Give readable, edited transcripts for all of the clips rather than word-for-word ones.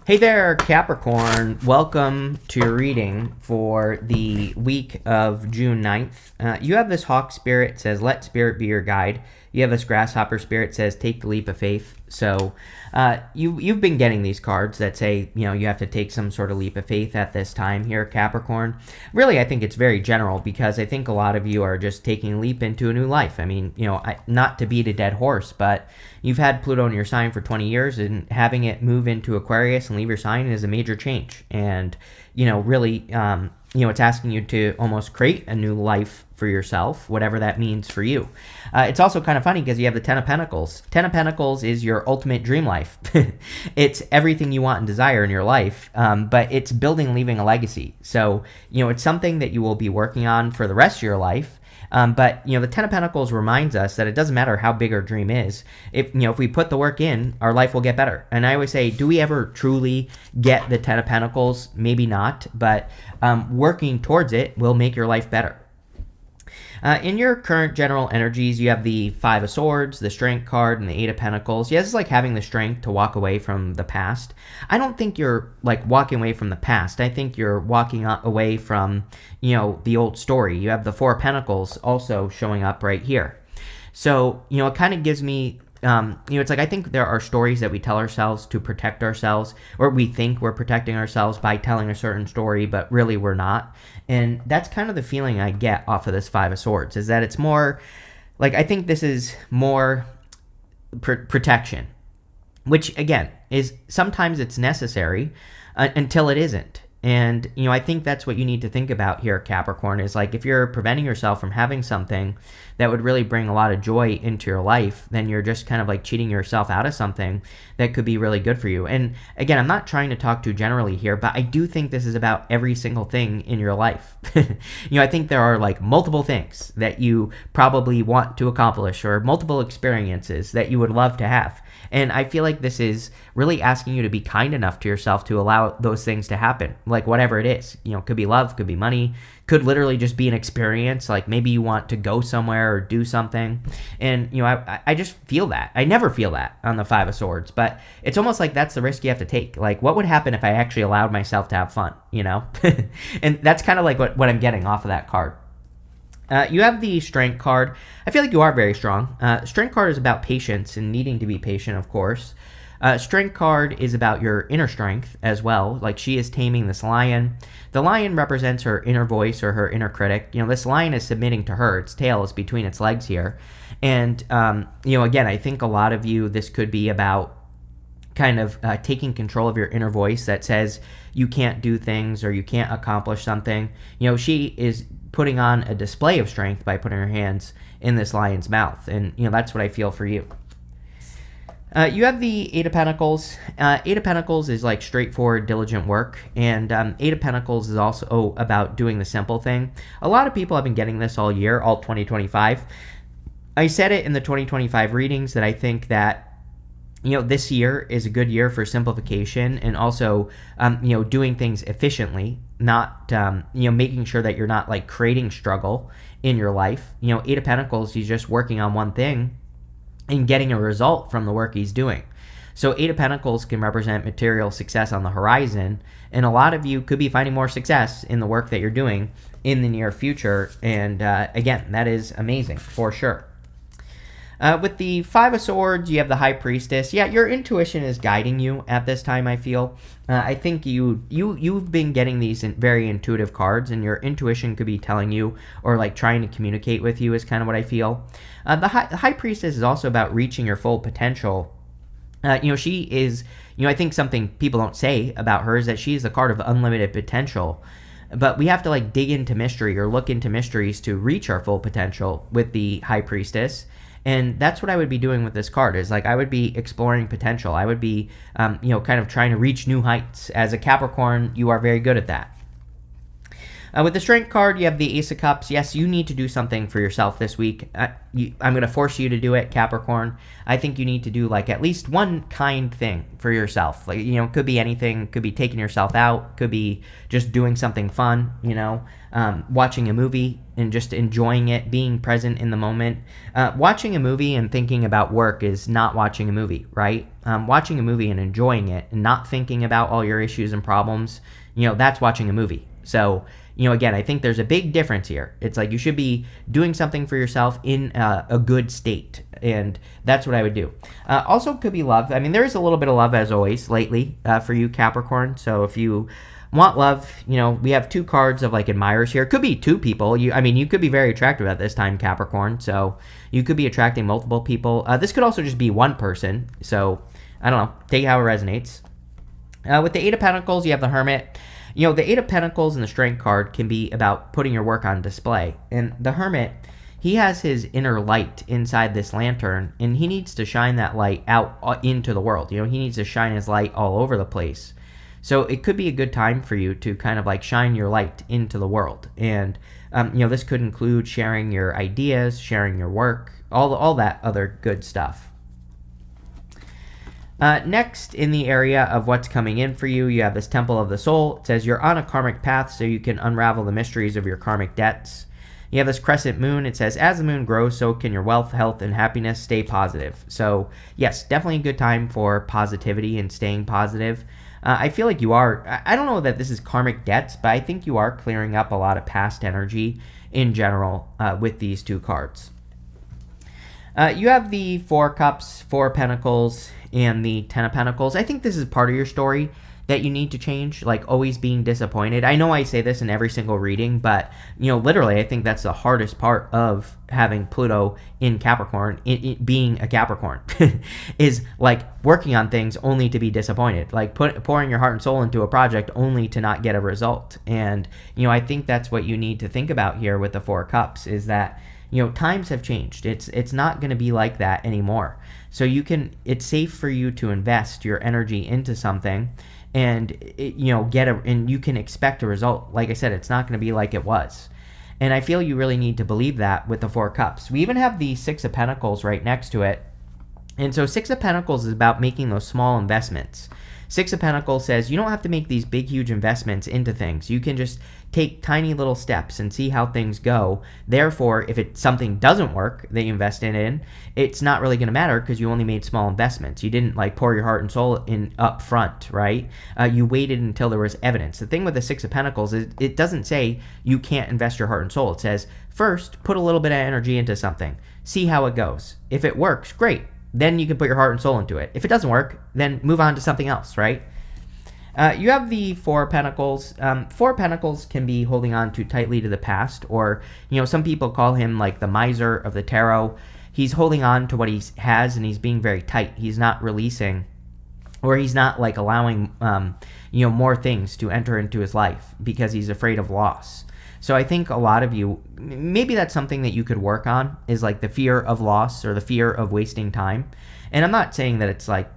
Hey there, Capricorn. Welcome to your reading for the week of June 9th. You have this hawk spirit, says, let spirit be your guide. You have this grasshopper spirit, says, take the leap of faith. So you've been getting these cards that say, you have to take some sort of leap of faith at this time here, Capricorn. Really, I think it's very general because I think a lot of you are just taking a leap into a new life. I mean, not to beat a dead horse, but you've had Pluto in your sign for 20 years, and having it move into Aquarius and leave your sign is a major change. And, really, it's asking you to almost create a new life for yourself, whatever that means for you. It's also kind of funny because you have the Ten of Pentacles. Ten of Pentacles is your ultimate dream life. It's everything you want and desire in your life, but it's building, leaving a legacy. So, it's something that you will be working on for the rest of your life. But the Ten of Pentacles reminds us that it doesn't matter how big our dream is. If we put the work in, our life will get better. And I always say, do we ever truly get the Ten of Pentacles? Maybe not, but working towards it will make your life better. In your current general energies, you have the Five of Swords, the Strength card, and the Eight of Pentacles. Yeah, this is like having the strength to walk away from the past. I don't think you're like walking away from the past. I think you're walking away from, the old story. You have the Four of Pentacles also showing up right here. So, it kind of gives me it's like I think there are stories that we tell ourselves to protect ourselves, or we think we're protecting ourselves by telling a certain story, but really we're not. And that's kind of the feeling I get off of this Five of Swords, is that it's more like, I think this is more protection, which again is sometimes it's necessary until it isn't. And, I think that's what you need to think about here, Capricorn, is like if you're preventing yourself from having something that would really bring a lot of joy into your life, then you're just kind of like cheating yourself out of something that could be really good for you. And again, I'm not trying to talk too generally here, but I do think this is about every single thing in your life. I think there are like multiple things that you probably want to accomplish, or multiple experiences that you would love to have. And I feel like this is really asking you to be kind enough to yourself to allow those things to happen. Like whatever it is, could be love, could be money, could literally just be an experience. Like maybe you want to go somewhere or do something. And, I just feel that. I never feel that on the Five of Swords, but it's almost like that's the risk you have to take. Like what would happen if I actually allowed myself to have fun, And that's kind of like what I'm getting off of that card. You have the Strength card. I feel like you are very strong. Strength card is about patience and needing to be patient, of course. Strength card is about your inner strength as well. Like she is taming this lion. The lion represents her inner voice or her inner critic. This lion is submitting to her. Its tail is between its legs here. And, again, I think a lot of you, this could be about kind of taking control of your inner voice that says you can't do things or you can't accomplish something. She is putting on a display of strength by putting her hands in this lion's mouth. And, that's what I feel for you. You have the Eight of Pentacles. Eight of Pentacles is like straightforward, diligent work. And Eight of Pentacles is also about doing the simple thing. A lot of people have been getting this all year, all 2025. I said it in the 2025 readings that I think that this year is a good year for simplification and also, doing things efficiently, not, making sure that you're not like creating struggle in your life. Eight of Pentacles, he's just working on one thing and getting a result from the work he's doing. So Eight of Pentacles can represent material success on the horizon, and a lot of you could be finding more success in the work that you're doing in the near future. And again, that is amazing for sure. With the Five of Swords, you have the High Priestess. Yeah, your intuition is guiding you at this time, I feel. I think you've been getting these very intuitive cards, and your intuition could be telling you or like trying to communicate with you is kind of what I feel. The High Priestess is also about reaching your full potential. She is, I think something people don't say about her is that she is the card of unlimited potential. But we have to like dig into mystery or look into mysteries to reach our full potential with the High Priestess. And that's what I would be doing with this card, is like I would be exploring potential. I would be, kind of trying to reach new heights. As a Capricorn, you are very good at that. With the Strength card, you have the Ace of Cups. Yes, you need to do something for yourself this week. I'm going to force you to do it, Capricorn. I think you need to do like at least one kind thing for yourself. Like, it could be anything. Could be taking yourself out. Could be just doing something fun, watching a movie and just enjoying it, being present in the moment. Watching a movie and thinking about work is not watching a movie, right? Watching a movie and enjoying it and not thinking about all your issues and problems, that's watching a movie. So, again, I think there's a big difference here. It's like you should be doing something for yourself in a good state, and that's what I would do. Also, could be love. I mean, there is a little bit of love, as always, lately for you, Capricorn. So if you want love, we have 2 cards of like admirers here. It could be 2 people. You could be very attractive at this time, Capricorn. So you could be attracting multiple people. This could also just be one person. So I don't know. Take it how it resonates. With the 8 of Pentacles, you have the Hermit. The 8 of Pentacles and the Strength card can be about putting your work on display. And the Hermit, he has his inner light inside this lantern, and he needs to shine that light out into the world. He needs to shine his light all over the place. So it could be a good time for you to kind of like shine your light into the world. And, this could include sharing your ideas, sharing your work, all that other good stuff. Next, in the area of what's coming in for you, you have this Temple of the Soul. It says you're on a karmic path so you can unravel the mysteries of your karmic debts. You have this Crescent Moon. It says as the moon grows, so can your wealth, health, and happiness. Stay positive. So, yes, definitely a good time for positivity and staying positive. I feel like you are, I don't know that this is karmic debts, but I think you are clearing up a lot of past energy in general with these 2 cards. You have the 4 Cups, 4 Pentacles, and the 10 of Pentacles. I think this is part of your story that you need to change, like always being disappointed. I know I say this in every single reading, but, literally I think that's the hardest part of having Pluto in Capricorn, being a Capricorn, is like working on things only to be disappointed, like pouring your heart and soul into a project only to not get a result. And, I think that's what you need to think about here with the 4 Cups is that, times have changed. It's not going to be like that anymore. So it's safe for you to invest your energy into something and, and you can expect a result. Like I said, it's not going to be like it was. And I feel you really need to believe that with the 4 Cups. We even have the 6 of Pentacles right next to it. And so 6 of Pentacles is about making those small investments. 6 of Pentacles says you don't have to make these big, huge investments into things. You can just take tiny little steps and see how things go. Therefore, if something doesn't work that you invested in, it's not really going to matter because you only made small investments. You didn't like pour your heart and soul in up front, right? You waited until there was evidence. The thing with the 6 of Pentacles is it doesn't say you can't invest your heart and soul. It says, first, put a little bit of energy into something. See how it goes. If it works, great. Then you can put your heart and soul into it. If it doesn't work, then move on to something else, right? You have the 4 Pentacles. 4 Pentacles can be holding on too tightly to the past, or, some people call him like the miser of the tarot. He's holding on to what he has, and he's being very tight. He's not releasing, or he's not like allowing, more things to enter into his life because he's afraid of loss. So I think a lot of you, maybe that's something that you could work on, is like the fear of loss or the fear of wasting time. And I'm not saying that it's like,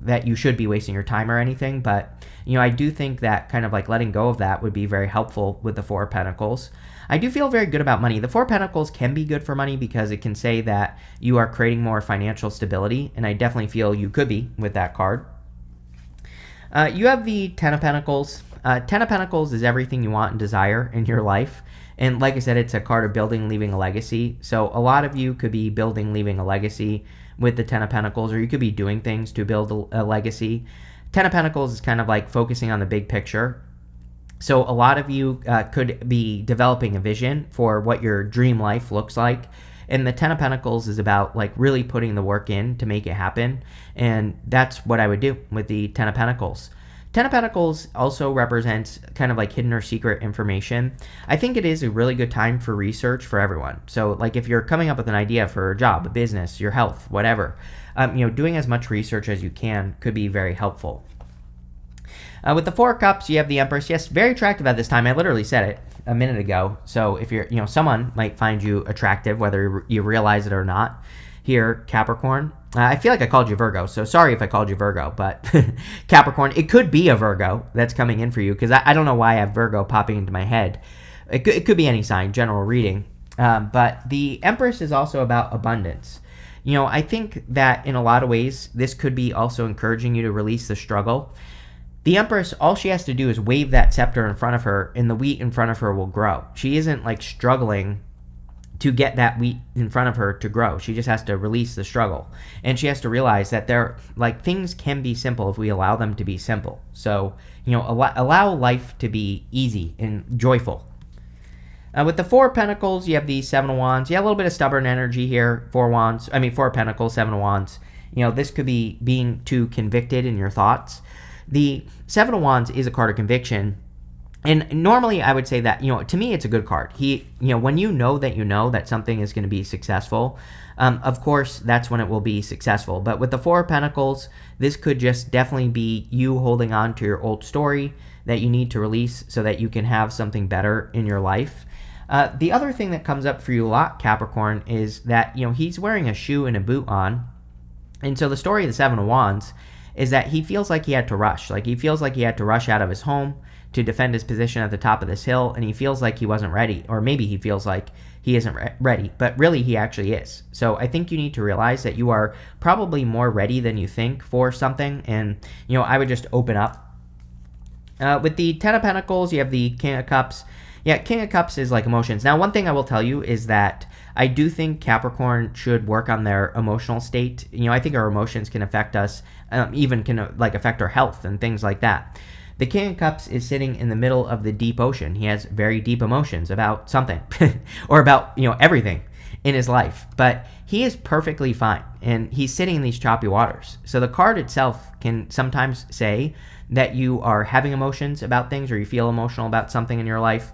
that you should be wasting your time or anything, but, I do think that kind of like letting go of that would be very helpful with the 4 Pentacles. I do feel very good about money. The 4 Pentacles can be good for money because it can say that you are creating more financial stability, and I definitely feel you could be with that card. You have the 10 of Pentacles. 10 of Pentacles is everything you want and desire in your life. And like I said, it's a card of building, leaving a legacy. So a lot of you could be building, leaving a legacy with the 10 of Pentacles, or you could be doing things to build a legacy. 10 of Pentacles is kind of like focusing on the big picture. So a lot of you could be developing a vision for what your dream life looks like. And the 10 of Pentacles is about like really putting the work in to make it happen. And that's what I would do with the 10 of Pentacles. 10 of Pentacles also represents kind of like hidden or secret information. I think it is a really good time for research for everyone. So like if you're coming up with an idea for a job, a business, your health, whatever, doing as much research as you can could be very helpful. With the 4 Cups, you have the Empress. Yes, very attractive at this time. I literally said it a minute ago. So if you're, someone might find you attractive, whether you realize it or not. Here, Capricorn. I feel like I called you Virgo, so sorry if I called you Virgo, but Capricorn, it could be a Virgo that's coming in for you, because I don't know why I have Virgo popping into my head. it could be any sign, general reading. But the Empress is also about abundance. I think that in a lot of ways, this could be also encouraging you to release the struggle. The Empress, all she has to do is wave that scepter in front of her, and the wheat in front of her will grow. She isn't like struggling to get that wheat in front of her to grow. She just has to release the struggle. And she has to realize that things can be simple if we allow them to be simple. So, allow life to be easy and joyful. With the Four of Pentacles, you have the Seven of Wands. You have a little bit of stubborn energy here. Four of Pentacles, Seven of Wands. This could be being too convicted in your thoughts. The Seven of Wands is a card of conviction. And normally I would say that, to me, it's a good card. When you know that something is going to be successful, of course, that's when it will be successful. But with the Four of Pentacles, this could just definitely be you holding on to your old story that you need to release so that you can have something better in your life. The other thing that comes up for you a lot, Capricorn, is that, he's wearing a shoe and a boot on. And so the story of the Seven of Wands is that he feels like he had to rush. Like he feels like he had to rush out of his home to defend his position at the top of this hill, and he feels like he wasn't ready. Or maybe he feels like he isn't ready, but really he actually is. So I think you need to realize that you are probably more ready than you think for something, and, I would just open up. With the Ten of Pentacles, you have the King of Cups. Yeah, King of Cups is like emotions. Now, one thing I will tell you is that I do think Capricorn should work on their emotional state. I think our emotions can affect us, even can affect our health and things like that. The King of Cups is sitting in the middle of the deep ocean. He has very deep emotions about something or about, everything in his life, but he is perfectly fine, and he's sitting in these choppy waters. So the card itself can sometimes say that you are having emotions about things, or you feel emotional about something in your life.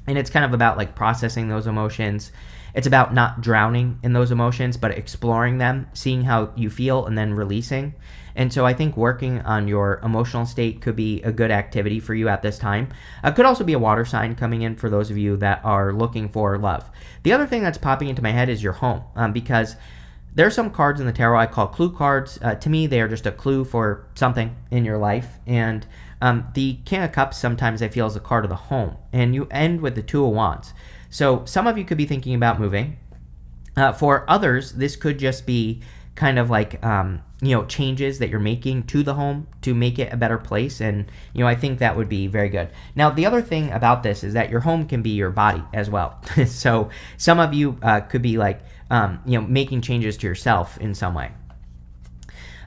And it's kind of about processing those emotions. It's about not drowning in those emotions, but exploring them, seeing how you feel, and then releasing. And so I think working on your emotional state could be a good activity for you at this time. Could also be a water sign coming in for those of you that are looking for love. The other thing that's popping into my head is your home, because there are some cards in the tarot I call clue cards. To me, they are just a clue for something in your life. And the King of Cups sometimes I feel is a card of the home. And you end with the Two of Wands. So some of you could be thinking about moving. For others, this could just be kind of changes that you're making to the home to make it a better place. And, I think that would be very good. Now, the other thing about this is that your home can be your body as well. So some of you could be making changes to yourself in some way.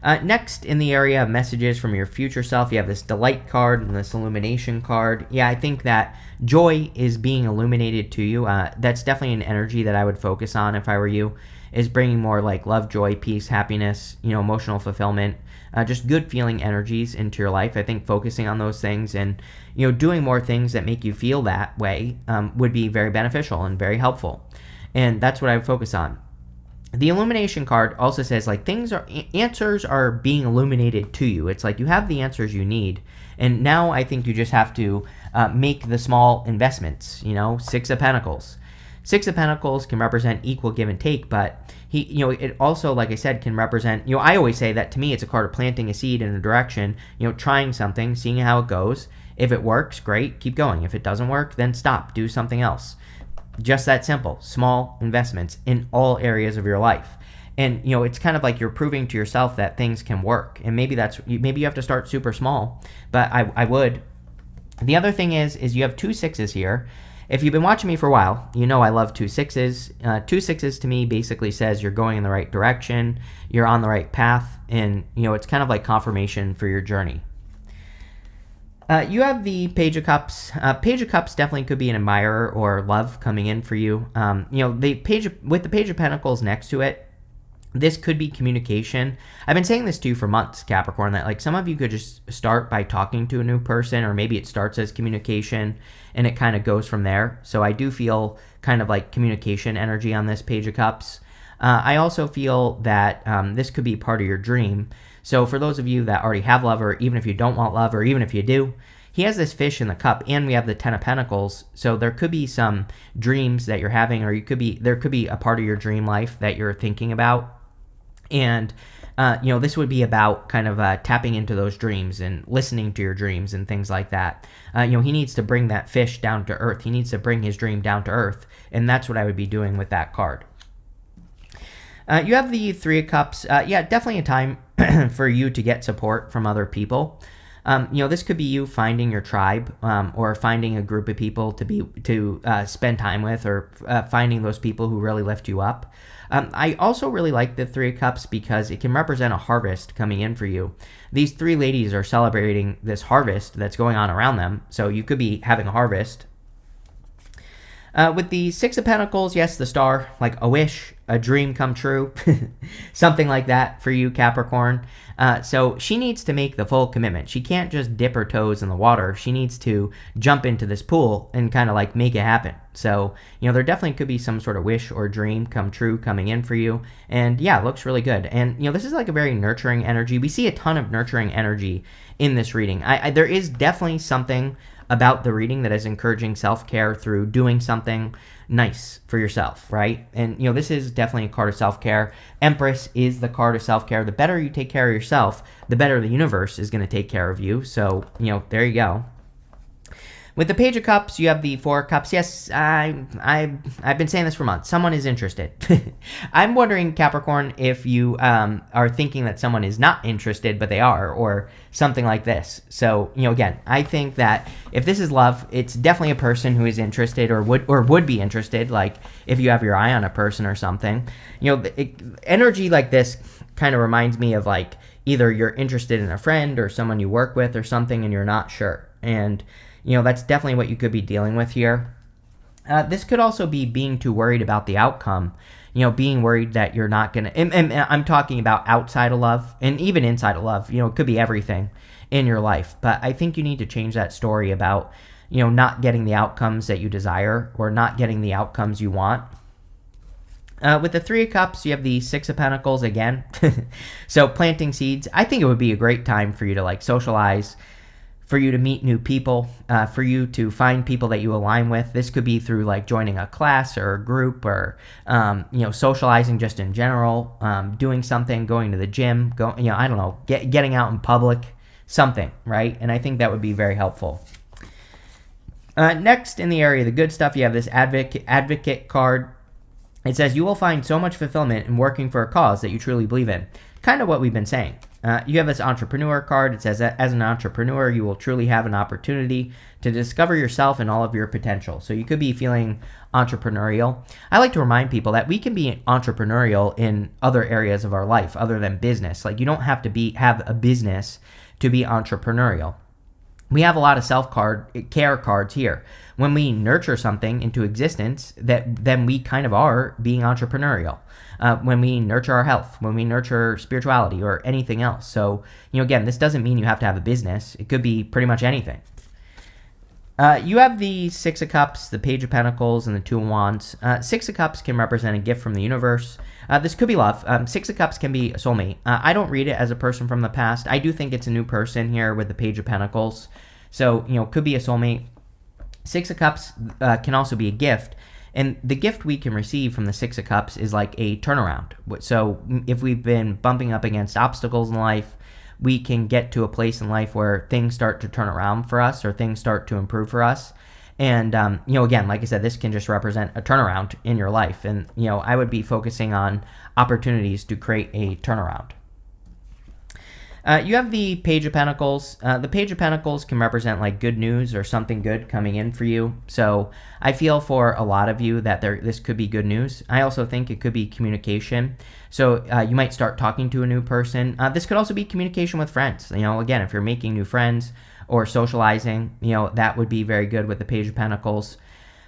Next, in the area of messages from your future self, you have this Delight card and this Illumination card. Yeah, I think that joy is being illuminated to you. That's definitely an energy that I would focus on if I were you, is bringing more love, joy, peace, happiness, emotional fulfillment, just good feeling energies into your life. I think focusing on those things and, doing more things that make you feel that way would be very beneficial and very helpful. And that's what I would focus on. The Illumination card also says answers are being illuminated to you. It's you have the answers you need, and now I think you just have to make the small investments. Six of Pentacles. Six of Pentacles can represent equal give and take, but it also, like I said, can represent, I always say that to me it's a card of planting a seed in a direction, trying something, seeing how it goes. If it works, great, keep going. If it doesn't work, then stop, do something else. Just that simple. Small investments in all areas of your life. And, it's kind of you're proving to yourself that things can work. And maybe you have to start super small, but I would. The other thing is you have 2 6s here. If you've been watching me for a while, I love 2 6s. 2 6s to me basically says you're going in the right direction, you're on the right path, and, it's kind of like confirmation for your journey. You have the Page of Cups. Page of Cups definitely could be an admirer or love coming in for you. The with the Page of Pentacles next to it, this could be communication. I've been saying this to you for months, Capricorn, that some of you could just start by talking to a new person, or maybe it starts as communication and it kind of goes from there. So I do feel kind of communication energy on this Page of Cups. I also feel that this could be part of your dream. So for those of you that already have love, or even if you don't want love, or even if you do, he has this fish in the cup, and we have the Ten of Pentacles. So there could be some dreams that you're having, or there could be a part of your dream life that you're thinking about. And this would be about kind of tapping into those dreams and listening to your dreams and things like that. He needs to bring that fish down to earth. He needs to bring his dream down to earth. And that's what I would be doing with that card. You have the Three of Cups. Definitely a time for you to get support from other people. This could be you finding your tribe, or finding a group of people to spend time with, or finding those people who really lift you up. I also really like the Three of Cups because it can represent a harvest coming in for you. These three ladies are celebrating this harvest that's going on around them, so you could be having a harvest. With the Six of Pentacles, yes, the star, like a wish, a dream come true, something like that for you, Capricorn. So she needs to make the full commitment. She can't just dip her toes in the water. She needs to jump into this pool and kind of like make it happen. So, there definitely could be some sort of wish or dream come true coming in for you. And yeah, it looks really good. And, this is like a very nurturing energy. We see a ton of nurturing energy in this reading. There is definitely something about the reading that is encouraging self-care through doing something nice for yourself, right? And, this is definitely a card of self-care. Empress is the card of self-care. The better you take care of yourself, the better the universe is going to take care of you. So, there you go. With the Page of Cups, you have the Four of Cups. Yes, I've been saying this for months. Someone is interested. I'm wondering, Capricorn, if you are thinking that someone is not interested, but they are, or something like this. So, again, I think that if this is love, it's definitely a person who is interested or would be interested, like if you have your eye on a person or something. Energy like this kind of reminds me of like either you're interested in a friend or someone you work with or something and you're not sure. And that's definitely what you could be dealing with here. This could also be being too worried about the outcome, being worried that you're not going to, and I'm talking about outside of love and even inside of love, it could be everything in your life. But I think you need to change that story about, not getting the outcomes that you desire or not getting the outcomes you want. With the Three of Cups, you have the Six of Pentacles again. So planting seeds, I think it would be a great time for you to like socialize, for you to meet new people, for you to find people that you align with. This could be through like joining a class or a group or, socializing just in general, doing something, going to the gym, I don't know, getting out in public, something, right? And I think that would be very helpful. Next, in the area of the good stuff, you have this advocate card. It says, you will find so much fulfillment in working for a cause that you truly believe in. Kind of what we've been saying. You have this entrepreneur card. It says that as an entrepreneur, you will truly have an opportunity to discover yourself and all of your potential. So you could be feeling entrepreneurial. I like to remind people that we can be entrepreneurial in other areas of our life other than business. Like you don't have to have a business to be entrepreneurial. We have a lot of self-care cards here. When we nurture something into existence, then we kind of are being entrepreneurial. When we nurture our health, when we nurture spirituality or anything else. So, again, this doesn't mean you have to have a business. It could be pretty much anything. You have the Six of Cups, the Page of Pentacles, and the Two of Wands. Six of Cups can represent a gift from the universe. This could be love. Six of Cups can be a soulmate. I don't read it as a person from the past. I do think it's a new person here with the Page of Pentacles. So, could be a soulmate. Six of Cups can also be a gift. And the gift we can receive from the Six of Cups is like a turnaround. So if we've been bumping up against obstacles in life, we can get to a place in life where things start to turn around for us or things start to improve for us. And, again, like I said, this can just represent a turnaround in your life. And, I would be focusing on opportunities to create a turnaround. You have the Page of Pentacles. The Page of Pentacles can represent like good news or something good coming in for you. So I feel for a lot of you that this could be good news. I also think it could be communication. So you might start talking to a new person. This could also be communication with friends. Again, if you're making new friends or socializing, that would be very good with the Page of Pentacles.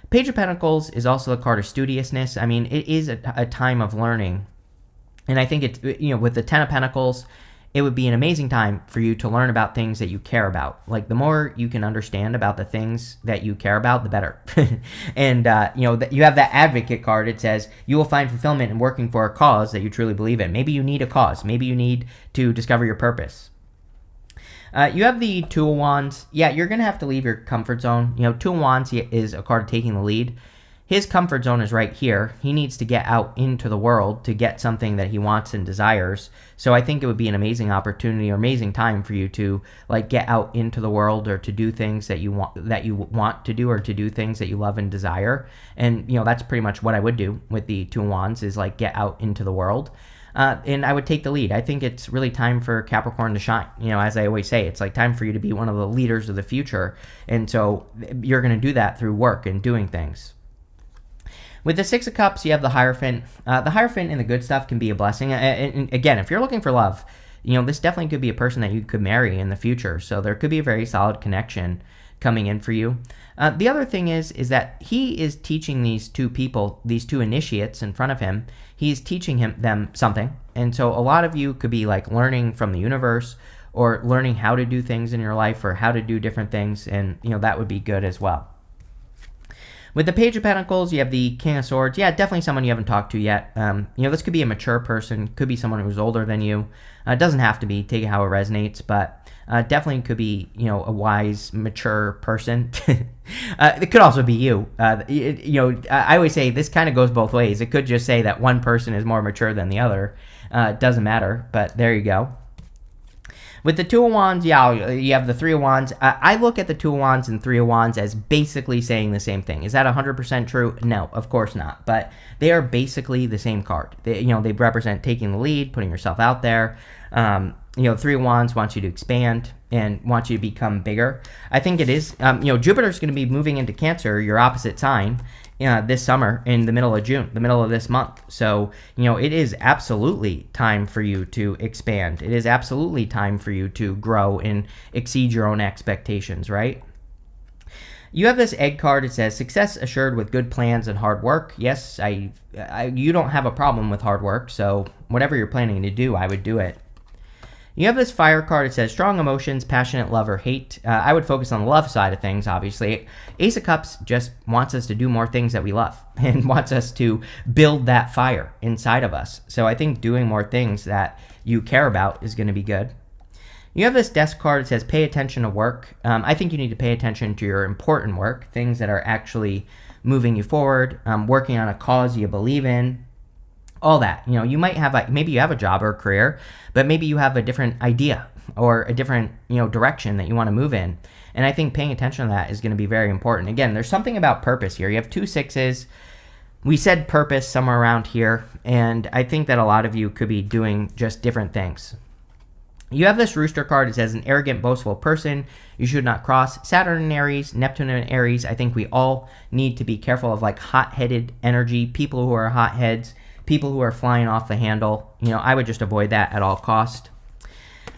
Page of Pentacles is also the card of studiousness. I mean, it is a time of learning. And I think it's, with the Ten of Pentacles, it would be an amazing time for you to learn about things that you care about. Like the more you can understand about the things that you care about, the better. And, you have that advocate card. It says you will find fulfillment in working for a cause that you truly believe in. Maybe you need a cause. Maybe you need to discover your purpose. You have the Two of Wands. Yeah, you're going to have to leave your comfort zone. Two of Wands is a card taking the lead. his comfort zone is right here. He needs to get out into the world to get something that he wants and desires. So I think it would be an amazing opportunity or amazing time for you to like get out into the world or to do things that you want to do, or to do things that you love and desire. And that's pretty much what I would do with the Two of Wands, is like get out into the world. And I would take the lead. I think it's really time for Capricorn to shine. As I always say, it's like time for you to be one of the leaders of the future. And so you're going to do that through work and doing things. With the Six of Cups, you have the Hierophant. The Hierophant and the good stuff can be a blessing. And again, if you're looking for love, this definitely could be a person that you could marry in the future. So there could be a very solid connection coming in for you. The other thing is that he is teaching these two people, these two initiates in front of him. He's teaching them something. And so a lot of you could be like learning from the universe, or learning how to do things in your life, or how to do different things. And, that would be good as well. With the Page of Pentacles, you have the King of Swords. Yeah, definitely someone you haven't talked to yet. This could be a mature person, could be someone who's older than you. It doesn't have to be, take it how it resonates, but definitely could be, a wise, mature person. It could also be you. I always say this kind of goes both ways. It could just say that one person is more mature than the other. It doesn't matter, but there you go. With the Two of Wands, yeah, you have the Three of Wands. I look at the Two of Wands and Three of Wands as basically saying the same thing. Is that 100% true? No, of course not. But they are basically the same card. They represent taking the lead, putting yourself out there. Three of Wands wants you to expand and wants you to become bigger. I think it is. Jupiter's going to be moving into Cancer, your opposite sign, this summer in the middle of June, the middle of this month. So, it is absolutely time for you to expand. It is absolutely time for you to grow and exceed your own expectations, right? You have this Egg card. It says, success assured with good plans and hard work. Yes, you don't have a problem with hard work. So whatever you're planning to do, I would do it. You have this Fire card. It says strong emotions, passionate love or hate. I would focus on the love side of things, obviously. Ace of Cups just wants us to do more things that we love and wants us to build that fire inside of us. So I think doing more things that you care about is going to be good. You have this Death card. It says pay attention to work. I think you need to pay attention to your important work, things that are actually moving you forward, working on a cause you believe in. All that. You might have maybe you have a job or a career, but maybe you have a different idea or a different direction that you want to move in. And I think paying attention to that is going to be very important. Again, there's something about purpose here. You have 2 sixes. We said purpose somewhere around here, and I think that a lot of you could be doing just different things. You have this Rooster card. It says an arrogant, boastful person you should not cross. Saturn and Aries, Neptune and Aries. I think we all need to be careful of like hot-headed energy, people who are hotheads, people who are flying off the handle. I would just avoid that at all cost.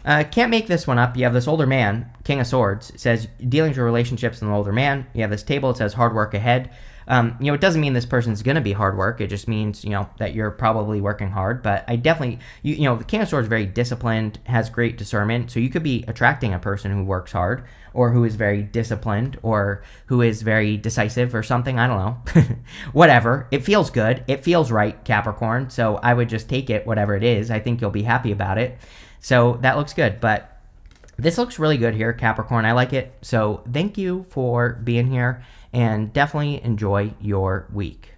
Can't make this one up. You have this older man, King of Swords. It says dealings with relationships in an older man. You have this table. It says hard work ahead. It doesn't mean this person's going to be hard work. It just means, that you're probably working hard. But I definitely, the King of Swords is very disciplined, has great discernment. So you could be attracting a person who works hard, or who is very disciplined, or who is very decisive or something. I don't know. Whatever. It feels good. It feels right, Capricorn. So I would just take it, whatever it is. I think you'll be happy about it. So that looks good. But this looks really good here, Capricorn. I like it. So thank you for being here, and definitely enjoy your week.